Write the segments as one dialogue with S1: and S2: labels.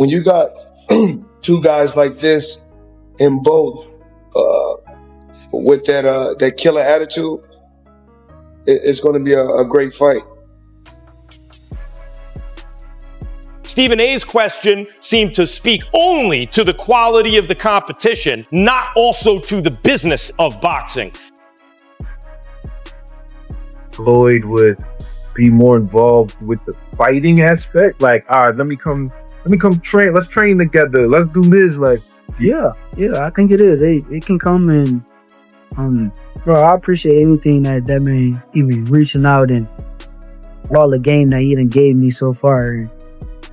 S1: when you got two guys like this in both with that killer attitude, it's going to be a great fight.
S2: Stephen A's question seemed to speak only to the quality of the competition, not also to the business of boxing.
S3: Floyd would be more involved with the fighting aspect. Like, all right, let me come train. Let's train together. Let's do this. Like,
S4: yeah, I think it is. It can come and, bro, I appreciate anything that man even reaching out and all the game that he done gave me so far.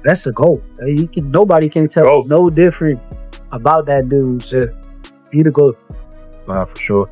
S4: That's a goal. Nobody can tell no different about that dude. So, he the GOAT.
S3: Nah, for sure.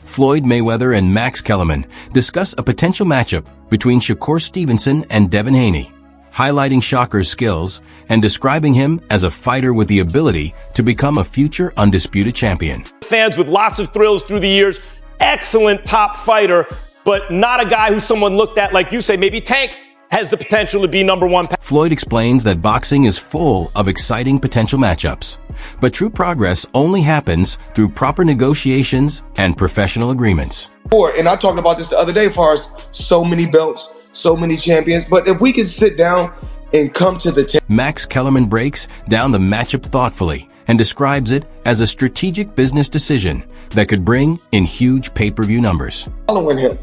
S5: Floyd Mayweather and Max Kellerman discuss a potential matchup between Shakur Stevenson and Devin Haney, highlighting Shakur's skills and describing him as a fighter with the ability to become a future undisputed champion.
S2: Fans with lots of thrills through the years, excellent top fighter, but not a guy who someone looked at, like you say, maybe Tank has the potential to be number one.
S5: Floyd explains that boxing is full of exciting potential matchups, but true progress only happens through proper negotiations and professional agreements.
S1: And I talked about this the other day as far as so many belts, so many champions, but if we can sit down and come to the table.
S5: Max Kellerman breaks down the matchup thoughtfully and describes it as a strategic business decision that could bring in huge pay-per-view numbers.
S1: Following him.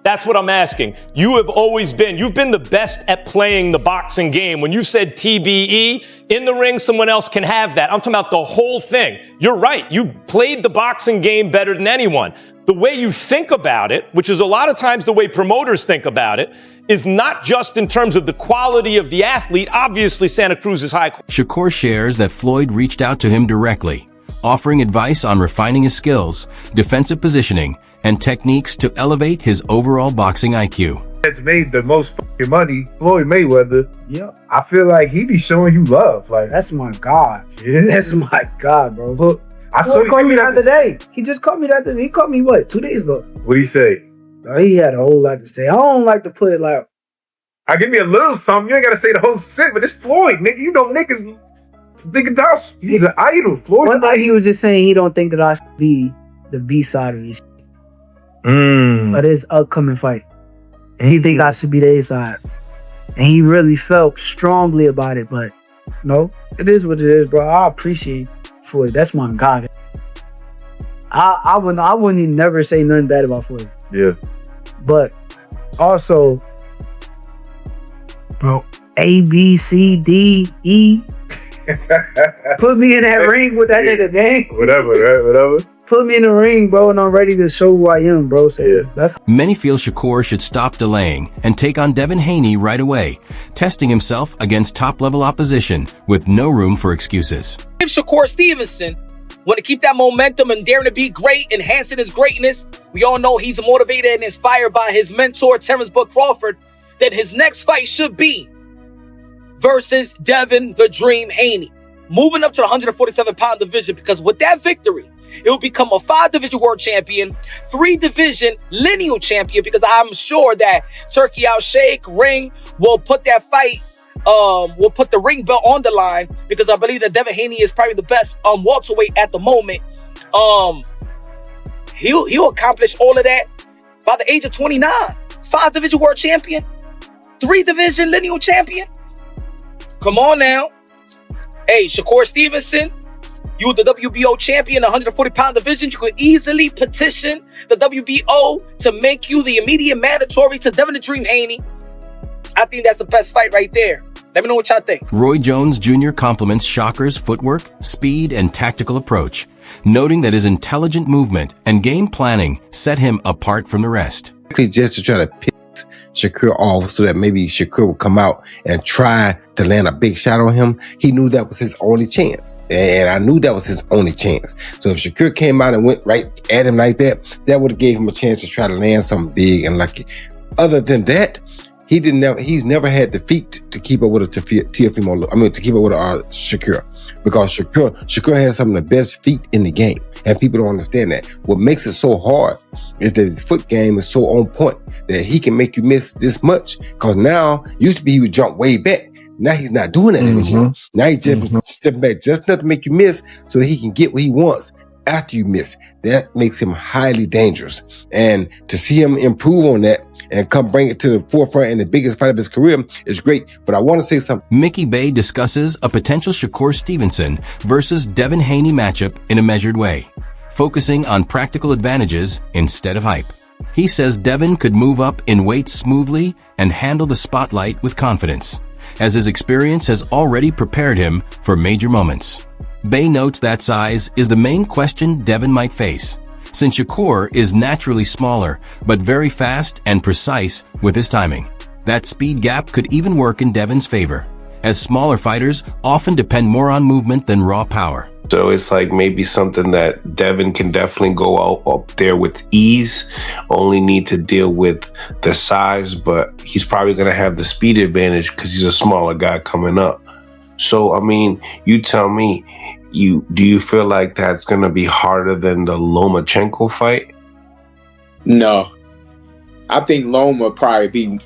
S2: That's what I'm asking. You've been the best at playing the boxing game. When you said TBE, in the ring, someone else can have that. I'm talking about the whole thing. You're right. You played the boxing game better than anyone. The way you think about it, which is a lot of times the way promoters think about it, is not just in terms of the quality of the athlete. Obviously, Santa Cruz is high.
S5: Shakur shares that Floyd reached out to him directly, offering advice on refining his skills, defensive positioning, and techniques to elevate his overall boxing IQ.
S3: That's made the most fucking money, Floyd Mayweather.
S4: Yeah.
S3: I feel like he be showing you love. Like,
S4: that's my God.
S3: Yeah.
S4: That's my God, bro.
S3: Look, I saw
S4: he called me the other day. He just called me the other day. He called me, what, 2 days ago?
S3: What'd he say?
S4: Bro, he had a whole lot to say. I don't like to put it like...
S3: I give me a little something. You ain't got to say the whole shit, but it's Floyd, nigga. You know niggas, he's an idol, Floyd.
S4: One thing he was just saying he don't think that I should be the B side of this. But his upcoming fight. And he think I should be the A side. And he really felt strongly about it, but no, it is what it is, bro. I appreciate Floyd. That's my God. I wouldn't even never say nothing bad about Floyd.
S3: Yeah.
S4: But also, bro, A, B, C, D, E. Put me in that ring with that nigga, gang.
S3: Whatever.
S4: Put me in the ring, bro, and I'm ready to show who I am, bro. So yeah.
S5: Many feel Shakur should stop delaying and take on Devin Haney right away, testing himself against top-level opposition with no room for excuses.
S6: If Shakur Stevenson want to keep that momentum and daring to be great, enhancing his greatness, we all know he's motivated and inspired by his mentor, Terrence Bud Crawford, that his next fight should be versus Devin the Dream Haney, moving up to the 147-pound division, because with that victory, it will become a 5-division world champion, 3-division lineal champion, because I'm sure that Turkey Al Sheikh Ring will put that fight, will put the ring belt on the line, because I believe that Devin Haney is probably the best welterweight at the moment. He'll accomplish all of that by the age of 29. 5-division world champion, 3-division lineal champion. Come on now. Hey, Shakur Stevenson, you the WBO champion, 140-pound division. You could easily petition the WBO to make you the immediate mandatory to Devin the Dream Haney. I think that's the best fight right there. Let me know what y'all think.
S5: Roy Jones Jr. compliments Shakur's footwork, speed, and tactical approach, noting that his intelligent movement and game planning set him apart from the rest.
S7: Just to try to piss Shakur off so that maybe Shakur would come out and try to land a big shot on him. He knew that was his only chance. And I knew that was his only chance. So if Shakur came out and went right at him like that, that would have gave him a chance to try to land something big and lucky. Other than that, he's never had the feet to keep up with to keep up with Shakur. Because Shakur has some of the best feet in the game. And people don't understand that. What makes it so hard is that his foot game is so on point that he can make you miss this much. Because now, used to be he would jump way back. Now he's not doing that anymore. Now he's just stepping back just enough to make you miss so he can get what he wants after you miss. That makes him highly dangerous. And to see him improve on that and come bring it to the forefront in the biggest fight of his career is great. But I want to say something.
S5: Mickey Bey discusses a potential Shakur Stevenson versus Devin Haney matchup in a measured way, focusing on practical advantages instead of hype. He says Devin could move up in weight smoothly and handle the spotlight with confidence, as his experience has already prepared him for major moments. Bey notes that size is the main question Devin might face, since Shakur is naturally smaller, but very fast and precise with his timing. That speed gap could even work in Devin's favor, as smaller fighters often depend more on movement than raw power.
S8: So it's like maybe something that Devin can definitely go out up there with ease, only need to deal with the size, but he's probably going to have the speed advantage because he's a smaller guy coming up. So, I mean, you tell me, do you feel like that's going to be harder than the Lomachenko fight?
S9: No. I think Loma probably be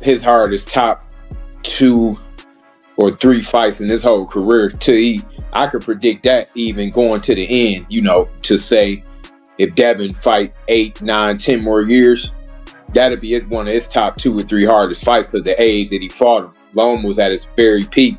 S9: his hardest top 2 or 3 fights in his whole career. I could predict that even going to the end, to say if Devin fight 8, 9, 10 more years, that'd be one of his top 2 or 3 hardest fights because the age that he fought him. Loma was at his very peak.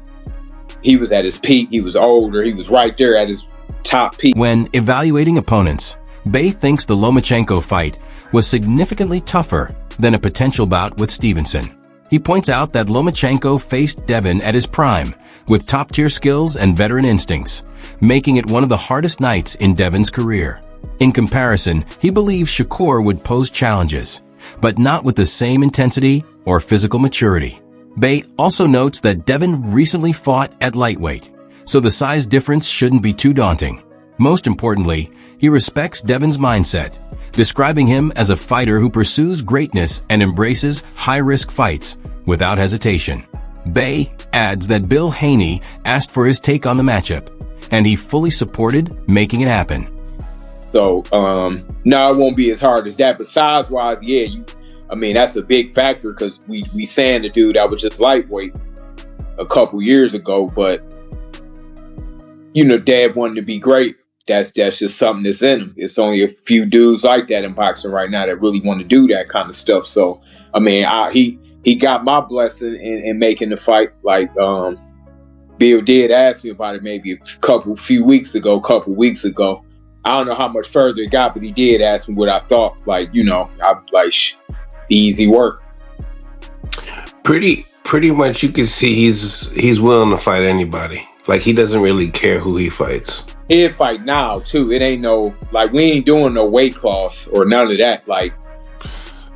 S9: He was at his peak. He was older. He was right there at his top peak.
S5: When evaluating opponents, Bey thinks the Lomachenko fight was significantly tougher than a potential bout with Stevenson. He points out that Lomachenko faced Devin at his prime, with top-tier skills and veteran instincts, making it one of the hardest nights in Devin's career. In comparison, he believes Shakur would pose challenges, but not with the same intensity or physical maturity. Bey also notes that Devin recently fought at lightweight, so the size difference shouldn't be too daunting. Most importantly, he respects Devin's mindset, describing him as a fighter who pursues greatness and embraces high-risk fights without hesitation. Bey adds that Bill Haney asked for his take on the matchup, and he fully supported making it happen.
S9: So, no, it won't be as hard as that. But size-wise, yeah, that's a big factor because we saying the dude that was just lightweight a couple years ago. But, Dad wanted to be great. That's just something that's in him. It's only a few dudes like that in boxing right now that really want to do that kind of stuff. So, he got my blessing in making the fight. Like, Bill did ask me about it maybe a few weeks ago. I don't know how much further it got, but he did ask me what I thought. Like, I'm like, easy work.
S8: Pretty much you can see he's willing to fight anybody. Like, he doesn't really care who he fights.
S9: He'll fight now, too. It ain't we ain't doing no weight class or none of that. Like,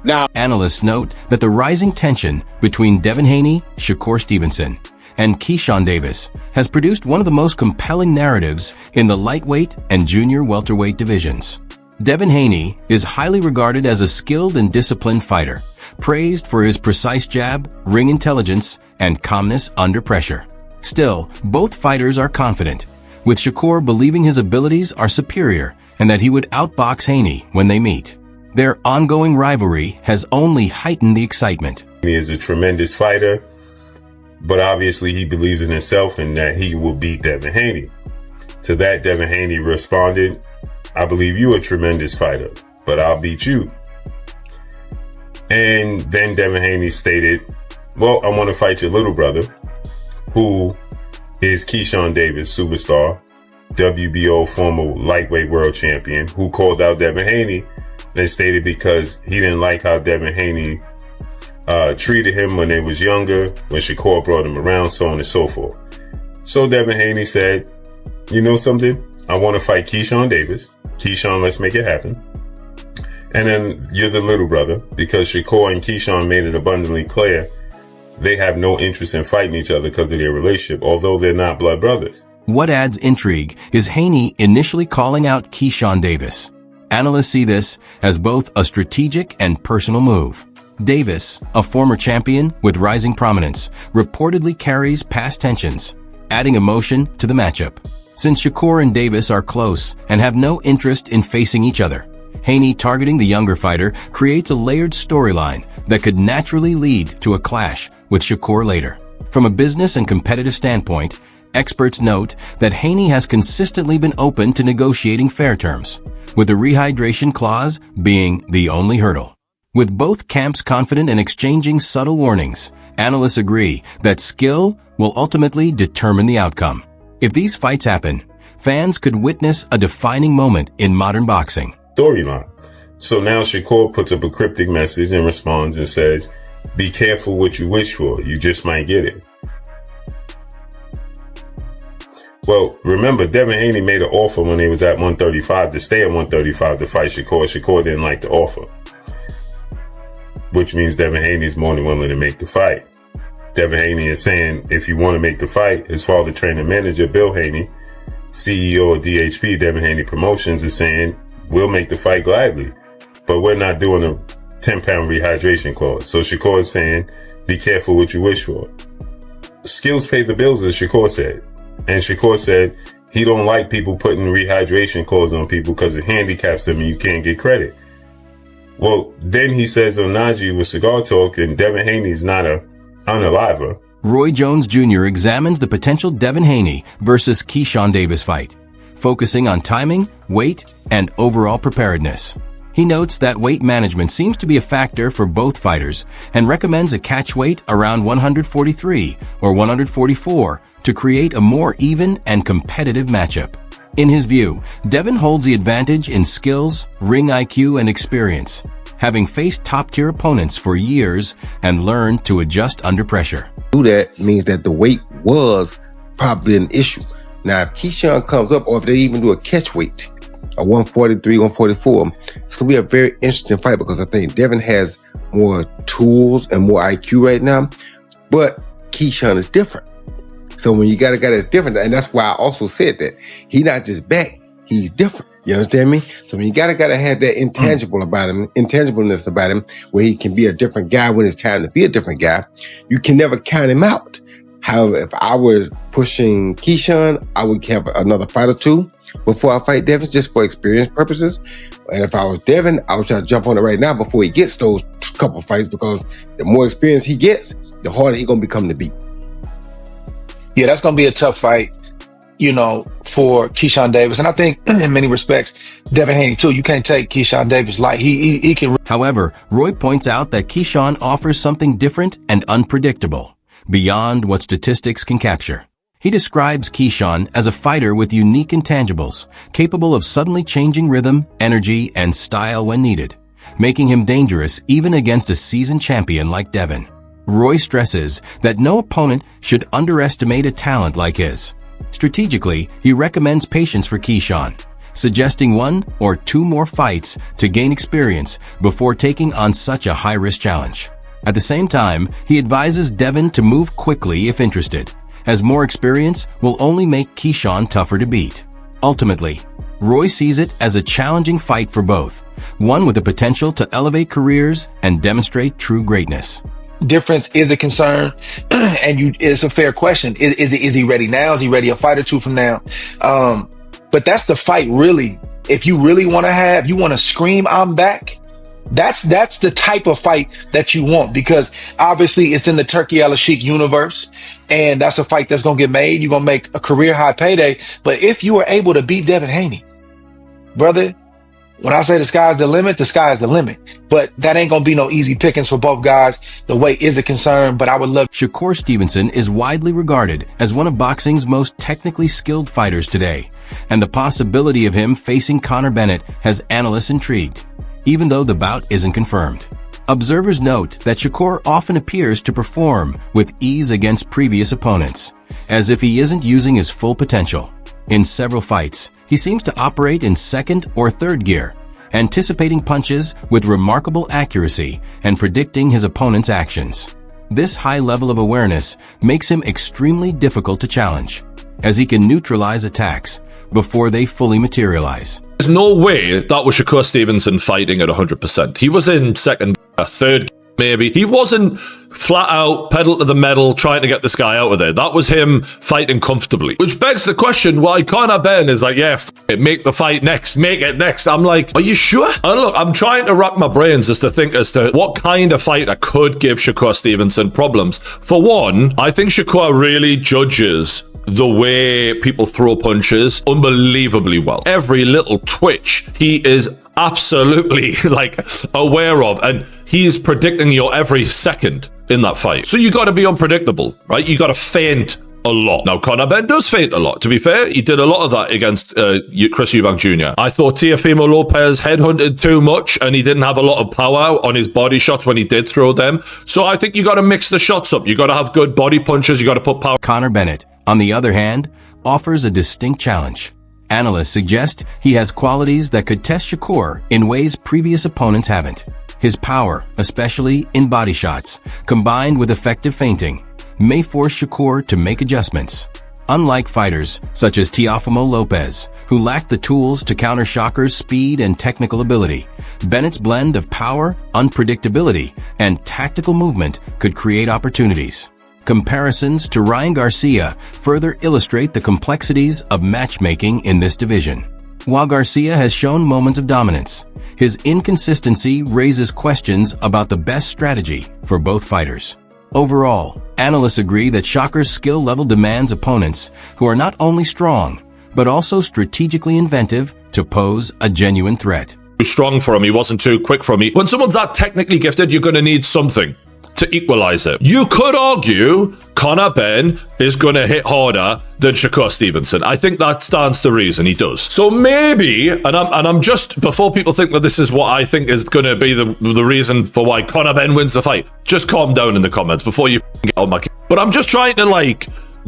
S9: now.
S5: Analysts note that the rising tension between Devin Haney, Shakur Stevenson, and Keyshawn Davis has produced one of the most compelling narratives in the lightweight and junior welterweight divisions. Devin Haney is highly regarded as a skilled and disciplined fighter, praised for his precise jab, ring intelligence, and calmness under pressure. Still, both fighters are confident, with Shakur believing his abilities are superior and that he would outbox Haney when they meet. Their ongoing rivalry has only heightened the excitement.
S10: He is a tremendous fighter, but obviously he believes in himself and that he will beat Devin Haney. To that, Devin Haney responded, "I believe you're a tremendous fighter, but I'll beat you." And then Devin Haney stated, "Well, I want to fight your little brother, who is Keyshawn Davis, superstar, WBO former lightweight world champion, who called out Devin Haney and stated because he didn't like how Devin Haney treated him when they was younger, when Shakur brought him around, so on and so forth." So Devin Haney said, "You know something? I want to fight Keyshawn Davis. Keyshawn, let's make it happen. And then you're the little brother," because Shakur and Keyshawn made it abundantly clear they have no interest in fighting each other because of their relationship, although they're not blood brothers.
S5: What adds intrigue is Haney initially calling out Keyshawn Davis. Analysts see this as both a strategic and personal move. Davis, a former champion with rising prominence, reportedly carries past tensions, adding emotion to the matchup. Since Shakur and Davis are close and have no interest in facing each other, Haney targeting the younger fighter creates a layered storyline that could naturally lead to a clash with Shakur later. From a business and competitive standpoint, experts note that Haney has consistently been open to negotiating fair terms, with the rehydration clause being the only hurdle. With both camps confident in exchanging subtle warnings, analysts agree that skill will ultimately determine the outcome. If these fights happen, fans could witness a defining moment in modern boxing.
S10: Storyline. So now Shakur puts up a cryptic message and responds and says, "Be careful what you wish for. You just might get it." Well, remember, Devin Haney made an offer when he was at 135 to stay at 135 to fight Shakur. Shakur didn't like the offer, which means Devin Haney is more than willing to make the fight. Devin Haney is saying, if you want to make the fight, his father, trainer, manager, Bill Haney, CEO of DHP, Devin Haney Promotions, is saying, we'll make the fight gladly, but we're not doing a 10-pound rehydration clause. So Shakur is saying, be careful what you wish for. Skills pay the bills, as Shakur said. And Shakur said he don't like people putting rehydration clause on people because it handicaps them and you can't get credit. Well, then he says on Najee with Cigar Talk, and Devin Haney's not a unaliver.
S5: Roy Jones Jr. examines the potential Devin Haney versus Keyshawn Davis fight, focusing on timing, weight, and overall preparedness. He notes that weight management seems to be a factor for both fighters and recommends a catch weight around 143 or 144 to create a more even and competitive matchup. In his view, Devin holds the advantage in skills, ring IQ, and experience, having faced top-tier opponents for years and learned to adjust under pressure.
S7: Do that means that the weight was probably an issue. Now, if Keyshawn comes up, or if they even do a catch weight, a 143, 144, it's going to be a very interesting fight because I think Devin has more tools and more IQ right now, but Keyshawn is different. So when you got a guy that's different, and that's why I also said that he's not just back, he's different. You understand me? So when you got a guy that has that intangibleness about him, where he can be a different guy when it's time to be a different guy, you can never count him out. However, if I were pushing Keyshawn, I would have another fight or two before I fight Devin, just for experience purposes. And if I was Devin, I would try to jump on it right now before he gets those couple fights, because the more experience he gets, the harder he's going to become to beat.
S6: Yeah, that's going to be a tough fight, for Keyshawn Davis. And I think in many respects, Devin Haney too. You can't take Keyshawn Davis light. He can.
S5: However, Roy points out that Keyshawn offers something different and unpredictable, beyond what statistics can capture. He describes Keyshawn as a fighter with unique intangibles, capable of suddenly changing rhythm, energy, and style when needed, making him dangerous even against a seasoned champion like Devin. Roy stresses that no opponent should underestimate a talent like his. Strategically, he recommends patience for Keyshawn, suggesting 1 or 2 more fights to gain experience before taking on such a high-risk challenge. At the same time, he advises Devin to move quickly if interested, as more experience will only make Keyshawn tougher to beat. Ultimately, Roy sees it as a challenging fight for both, one with the potential to elevate careers and demonstrate true greatness.
S6: Difference is a concern, and it's a fair question. Is he ready now? Is he ready a fight or two from now? But that's the fight, really. If you really want to scream, I'm back. That's the type of fight that you want, because obviously it's in the Turkey Al-Sheikh universe, and that's a fight that's going to get made. You're going to make a career high payday. But if you are able to beat Devin Haney, brother, when I say the sky's the limit, the sky is the limit. But that ain't going to be no easy pickings for both guys. The weight is a concern, but I would love.
S5: Shakur Stevenson is widely regarded as one of boxing's most technically skilled fighters today, and the possibility of him facing Conor Bennett has analysts intrigued, even though the bout isn't confirmed. Observers note that Shakur often appears to perform with ease against previous opponents, as if he isn't using his full potential. In several fights, he seems to operate in second or third gear, anticipating punches with remarkable accuracy and predicting his opponent's actions. This high level of awareness makes him extremely difficult to challenge, as he can neutralize attacks before they fully materialize.
S11: There's no way that was Shakur Stevenson fighting at 100%. He was in second, third, maybe. He wasn't flat out pedal to the metal trying to get this guy out of there. That was him fighting comfortably. Which begs the question why Conor Ben is like, yeah, make the fight next, make it next. I'm like, are you sure? And look, I'm trying to rack my brains as to think as to what kind of fighter could give Shakur Stevenson problems. For one, I think Shakur really judges the way people throw punches unbelievably well. Every little twitch he is absolutely like aware of, and he's predicting your every second in that fight. So you got to be unpredictable, right? You got to feint a lot. Now, Conor Ben does feint a lot. To be fair, he did a lot of that against Chris Eubank Jr. I thought Teofimo Lopez headhunted too much, and he didn't have a lot of power on his body shots when he did throw them. So I think you got to mix the shots up. You got to have good body punches. You got to put power.
S5: Conor Bennett, on the other hand, offers a distinct challenge. Analysts suggest he has qualities that could test Shakur in ways previous opponents haven't. His power, especially in body shots, combined with effective feinting, may force Shakur to make adjustments. Unlike fighters such as Teofimo Lopez, who lacked the tools to counter Shakur's speed and technical ability, Bennett's blend of power, unpredictability, and tactical movement could create opportunities. Comparisons to Ryan Garcia further illustrate the complexities of matchmaking in this division. While Garcia has shown moments of dominance, his inconsistency raises questions about the best strategy for both fighters. Overall, analysts agree that Shakur's skill level demands opponents who are not only strong, but also strategically inventive to pose a genuine threat.
S11: Too strong for him, he wasn't too quick for me. When someone's that technically gifted, you're going to need something to equalize it. You could argue Conor Ben is going to hit harder than Shakur Stevenson. I think that stands to reason. He does. So maybe, and I'm just, before people think that this is what I think is going to be the reason for why Conor Ben wins the fight, just calm down in the comments before you get on my case. But I'm just trying to like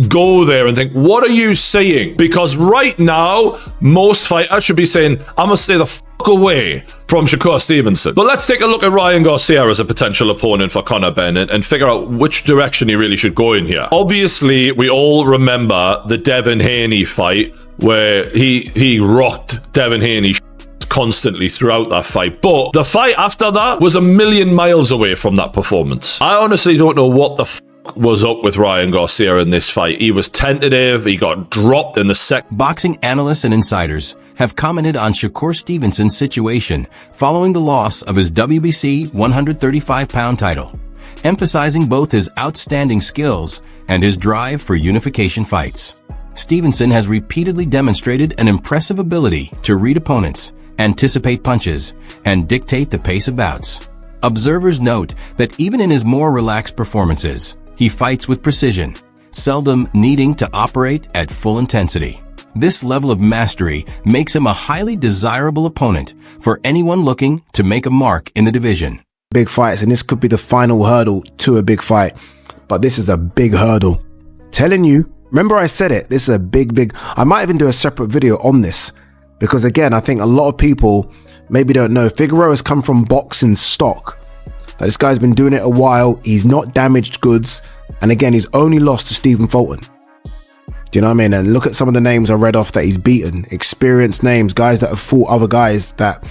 S11: go there and think, what are you saying? Because right now, most fighters should be saying, I'm gonna stay the fuck away from Shakur Stevenson. But let's take a look at Ryan Garcia as a potential opponent for Conor Ben and figure out which direction he really should go in here. Obviously, we all remember the Devin Haney fight where he rocked Devin Haney constantly throughout that fight. But the fight after that was a million miles away from that performance. I honestly don't know what the was up with Ryan Garcia in this fight. He was tentative. He got dropped in the second.
S5: Boxing analysts and insiders have commented on Shakur Stevenson's situation following the loss of his WBC 135-pound title, emphasizing both his outstanding skills and his drive for unification fights. Stevenson has repeatedly demonstrated an impressive ability to read opponents, anticipate punches, and dictate the pace of bouts. Observers note that even in his more relaxed performances, he fights with precision, seldom needing to operate at full intensity. This level of mastery makes him a highly desirable opponent for anyone looking to make a mark in the division.
S12: Big fights, and this could be the final hurdle to a big fight, but this is a big hurdle. Telling you, remember I said it, this is a big, I might even do a separate video on this, because again, I think a lot of people maybe don't know, Figueroa has come from boxing stock. This guy's been doing it a while. He's not damaged goods. And again, he's only lost to Stephen Fulton. Do you know what I mean? And look at some of the names I read off that he's beaten. Experienced names, guys that have fought other guys that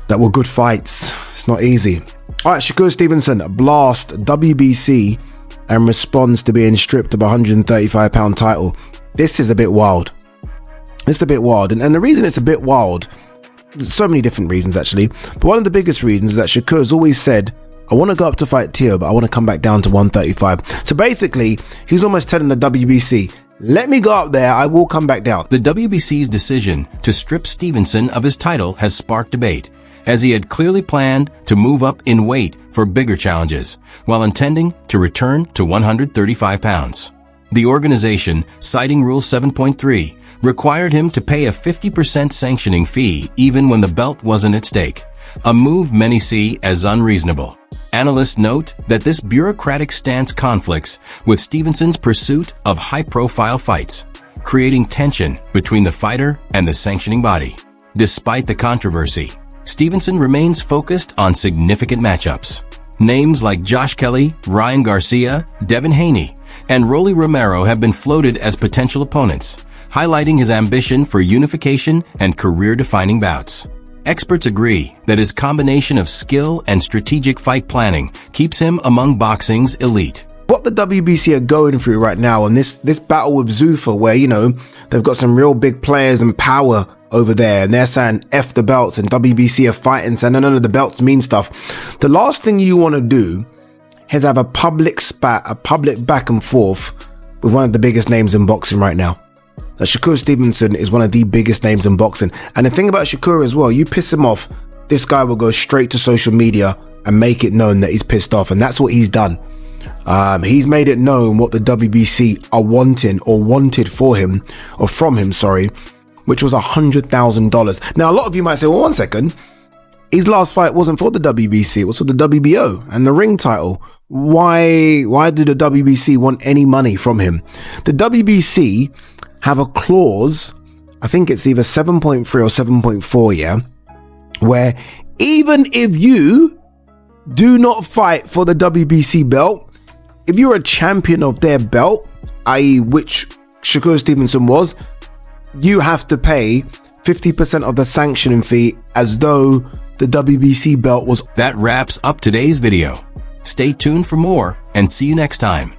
S12: were good fights. It's not easy. All right, Shakur Stevenson, blast WBC and responds to being stripped of a 135-pound title. This is a bit wild. It's a bit wild. And the reason it's a bit wild, so many different reasons actually, but one of the biggest reasons is that Shakur's always said, I want to go up to fight Teo, but I want to come back down to 135. So basically, he's almost telling the WBC, let me go up there, I will come back down.
S5: The WBC's decision to strip Stevenson of his title has sparked debate, as he had clearly planned to move up in weight for bigger challenges, while intending to return to 135 pounds. The organization, citing Rule 7.3, required him to pay a 50% sanctioning fee even when the belt wasn't at stake, a move many see as unreasonable. Analysts note that this bureaucratic stance conflicts with Stevenson's pursuit of high-profile fights, creating tension between the fighter and the sanctioning body. Despite the controversy, Stevenson remains focused on significant matchups. Names like Josh Kelly, Ryan Garcia, Devin Haney, and Rolly Romero have been floated as potential opponents, highlighting his ambition for unification and career-defining bouts. Experts agree that his combination of skill and strategic fight planning keeps him among boxing's elite.
S12: What the WBC are going through right now, and this battle with Zuffa, where, you know, they've got some real big players and power over there, and they're saying F the belts, and WBC are fighting, saying no, the belts mean stuff. The last thing you want to do is have a public spat, a public back and forth with one of the biggest names in boxing right now. Now, Shakur Stevenson is one of the biggest names in boxing. And the thing about Shakur as well, you piss him off, this guy will go straight to social media and make it known that he's pissed off. And that's what he's done. He's made it known what the WBC are wanting, or wanted for him, or from him, sorry, which was $100,000. Now, a lot of you might say, well, one second, his last fight wasn't for the WBC, it was for the WBO and the ring title. Why did the WBC want any money from him? The WBC have a clause, I think it's either 7.3 or 7.4, yeah, where even if you do not fight for the WBC belt, if you're a champion of their belt, i.e. which Shakur Stevenson was, you have to pay 50% of the sanctioning fee as though the WBC belt was.
S5: That wraps up today's video. Stay tuned for more and see you next time.